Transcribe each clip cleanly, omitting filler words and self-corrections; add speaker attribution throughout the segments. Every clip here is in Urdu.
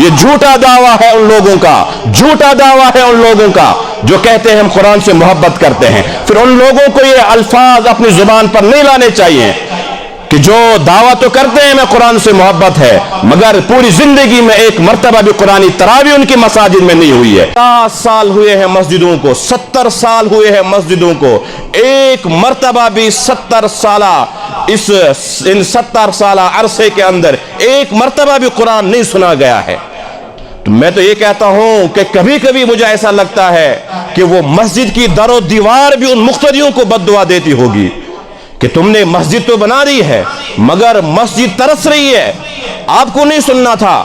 Speaker 1: یہ جھوٹا دعویٰ ہے ان لوگوں کا، جھوٹا دعویٰ ہے ان لوگوں کا جو کہتے ہیں ہم قرآن سے محبت کرتے ہیں۔ پھر ان لوگوں کو یہ الفاظ اپنی زبان پر نہیں لانے چاہیے کہ جو دعویٰ تو کرتے ہیں میں قرآن سے محبت ہے، مگر پوری زندگی میں ایک مرتبہ بھی قرآنی تراویح ان کی مساجد میں نہیں ہوئی ہے۔ 50 سال ہوئے ہیں مسجدوں کو، 70 سال ہوئے ہیں مسجدوں کو، ایک مرتبہ بھی 70 سالہ ان 70 سالہ عرصے کے اندر ایک مرتبہ بھی قرآن نہیں سنا گیا ہے۔ تو میں تو یہ کہتا ہوں کہ کبھی کبھی مجھے ایسا لگتا ہے کہ وہ مسجد کی در و دیوار بھی ان مقتدیوں کو بد دعا دیتی ہوگی کہ تم نے مسجد تو بنا دی ہے مگر مسجد ترس رہی ہے، آپ کو نہیں سننا تھا۔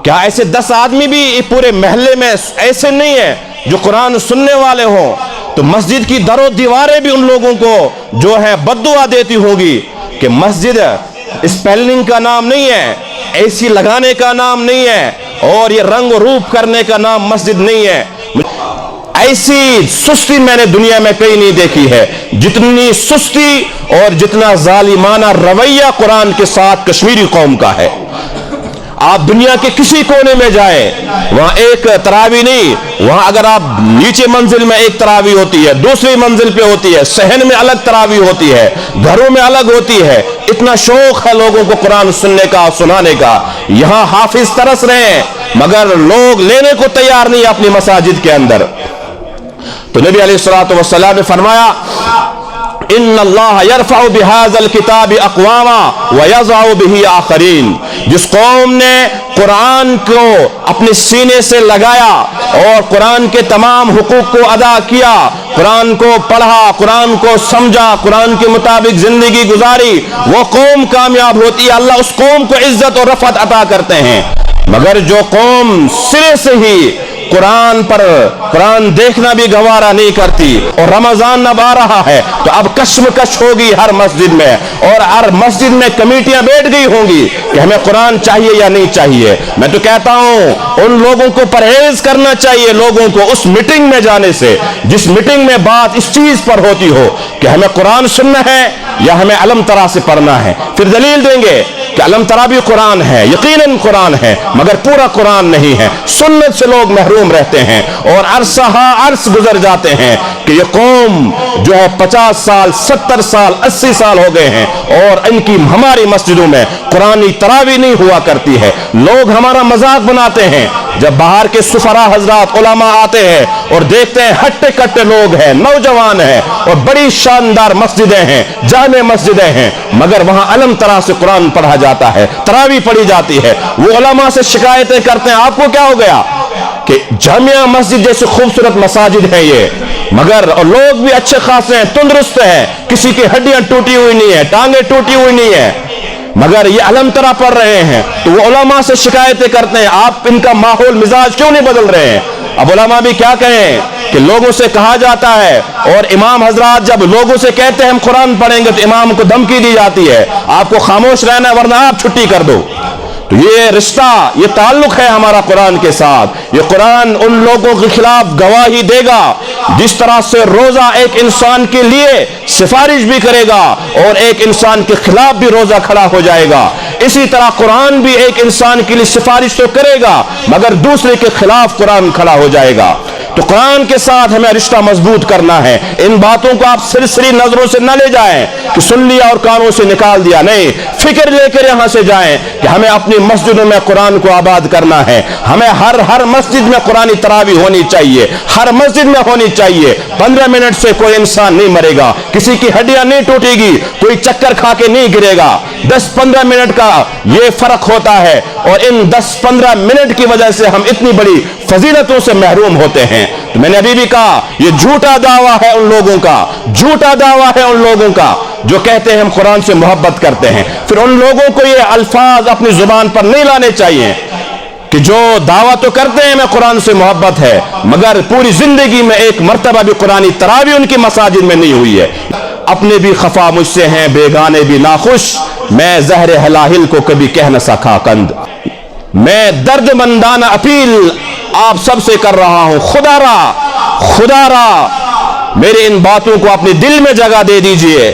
Speaker 1: کیا ایسے 10 آدمی بھی پورے محلے میں ایسے نہیں ہیں جو قرآن سننے والے ہوں؟ تو مسجد کی در و دیواریں بھی ان لوگوں کو جو ہے بد دعا دیتی ہوگی کہ مسجد اسپیلنگ کا نام نہیں ہے، اے سی لگانے کا نام نہیں ہے، اور یہ رنگ و روپ کرنے کا نام مسجد نہیں ہے۔ ایسی سستی میں نے دنیا میں کہیں نہیں دیکھی ہے جتنی سستی اور جتنا ظالمانہ رویہ قرآن کے ساتھ کشمیری قوم کا ہے۔ آپ دنیا کے کسی کونے میں جائیں، وہاں ایک تراویح نہیں، وہاں اگر آپ نیچے منزل میں ایک تراویح ہوتی ہے، دوسری منزل پہ ہوتی ہے، صحن میں الگ تراویح ہوتی ہے، گھروں میں الگ ہوتی ہے۔ اتنا شوق ہے لوگوں کو قرآن سننے کا، سنانے کا۔ یہاں حافظ ترس رہے ہیں مگر لوگ لینے کو تیار نہیں اپنی مساجد کے اندر۔ تو نبی علیہ الصلوۃ والسلام نے فرمایا ان اللہ یرفع بہذا الکتاب اقواما ویضع بہ آخرین، جس قوم نے قرآن کو اپنے سینے سے لگایا اور قرآن کے تمام حقوق کو ادا کیا، قرآن کو پڑھا، قرآن کو سمجھا، قرآن کے مطابق زندگی گزاری، وہ قوم کامیاب ہوتی ہے، اللہ اس قوم کو عزت اور رفعت عطا کرتے ہیں۔ مگر جو قوم سرے سے ہی قرآن دیکھنا بھی گوارا نہیں کرتی، اور رمضان اب آ رہا ہے تو اب کشمکش ہوگی ہر مسجد میں، اور ہر مسجد میں کمیٹیاں بیٹھ گئی ہوں گی کہ ہمیں قرآن چاہیے یا نہیں چاہیے۔ میں تو کہتا ہوں ان لوگوں کو پرہیز کرنا چاہیے، لوگوں کو اس میٹنگ میں جانے سے جس میٹنگ میں بات اس چیز پر ہوتی ہو کہ ہمیں قرآن سننا ہے یا ہمیں علم ترا سے پڑھنا ہے۔ پھر دلیل دیں گے کہ علم ترا بھی قرآن ہے، یقیناً قرآن ہے، مگر پورا قرآن نہیں ہے۔ سنت سے لوگ محروم رہتے ہیں اور عرص گزر جاتے ہیں کہ یہ قوم جو ہے 50 سال 70 سال 80 سال ہو گئے ہیں اور ان کی ہماری مسجدوں میں قرآنی تراویح نہیں ہوا کرتی ہے۔ لوگ ہمارا مذاق بناتے ہیں جب باہر کے سفراء حضرات علماء آتے ہیں اور دیکھتے ہیں ہٹے کٹے لوگ ہیں، نوجوان ہیں، اور بڑی شاندار مسجدیں ہیں، جامع مسجدیں ہیں، مگر وہاں علم ترا سے قرآن پڑھا جاتا ہے، تراویح پڑھی جاتی ہے۔ وہ علماء سے شکایتیں کرتے ہیں آپ کو کیا ہو گیا کہ جامعہ مسجد جیسے خوبصورت مساجد ہے یہ، مگر اور لوگ بھی اچھے خاصے ہیں، تندرست ہیں، کسی کی ہڈیاں ٹوٹی ہوئی نہیں ہے، ٹانگیں ٹوٹی ہوئی نہیں ہے، مگر یہ علم ترا پڑھ رہے ہیں۔ تو وہ علماء سے شکایتیں کرتے ہیں آپ ان کا ماحول مزاج کیوں نہیں بدل رہے ہیں؟ اب علماء بھی کیا کہیں کہ لوگوں سے کہا جاتا ہے، اور امام حضرات جب لوگوں سے کہتے ہیں ہم قرآن پڑھیں گے تو امام کو دھمکی دی جاتی ہے آپ کو خاموش رہنا ہے ورنہ آپ چھٹی کر دو۔ تو یہ رشتہ، یہ تعلق ہے ہمارا قرآن کے ساتھ۔ یہ قرآن ان لوگوں کے خلاف گواہی دے گا جس طرح سے روزہ ایک انسان کے لیے سفارش بھی کرے گا اور ایک انسان کے خلاف بھی روزہ کھڑا ہو جائے گا، اسی طرح قرآن بھی ایک انسان کے لیے سفارش تو کرے گا مگر دوسرے کے خلاف قرآن کھڑا ہو جائے گا۔ تو قرآن کے ساتھ ہمیں رشتہ مضبوط کرنا ہے۔ ان باتوں کو آپ سرسری نظروں سے نہ لے جائیں کہ سن لیا اور کانوں سے نکال دیا، نہیں، فکر لے کر یہاں سے جائیں کہ ہمیں اپنی مسجدوں میں قرآن کو آباد کرنا ہے۔ ہمیں ہر مسجد میں قرآنی تراویح ہونی چاہیے، ہر مسجد میں ہونی چاہیے۔ 15 منٹ سے کوئی انسان نہیں مرے گا، کسی کی ہڈیاں نہیں ٹوٹے گی، کوئی چکر کھا کے نہیں گرے گا۔ 10-15 منٹ کا یہ فرق ہوتا ہے، اور ان 10-15 منٹ کی وجہ سے ہم اتنی بڑی فضیلتوں سے محروم ہوتے ہیں۔ تو میں نے ابھی بھی کہا یہ جھوٹا دعویٰ ہے ان لوگوں کا، جھوٹا دعویٰ ہے ان لوگوں کا جو کہتے ہیں ہم قرآن سے محبت کرتے ہیں۔ پھر ان لوگوں کو یہ الفاظ اپنی زبان پر نہیں لانے چاہیے کہ جو دعویٰ تو کرتے ہیں میں قرآن سے محبت ہے مگر پوری زندگی میں ایک مرتبہ بھی قرآنی تراویح ان کی مساجد میں نہیں ہوئی ہے۔ اپنے بھی خفا مجھ سے ہیں، بیگانے بھی ناخوش، میں زہر ہلاہل کو کبھی کہہ نہ سکا کند۔ میں درد مندانہ اپیل آپ سب سے کر رہا ہوں، خدا را میرے ان باتوں کو اپنے دل میں جگہ دے دیجئے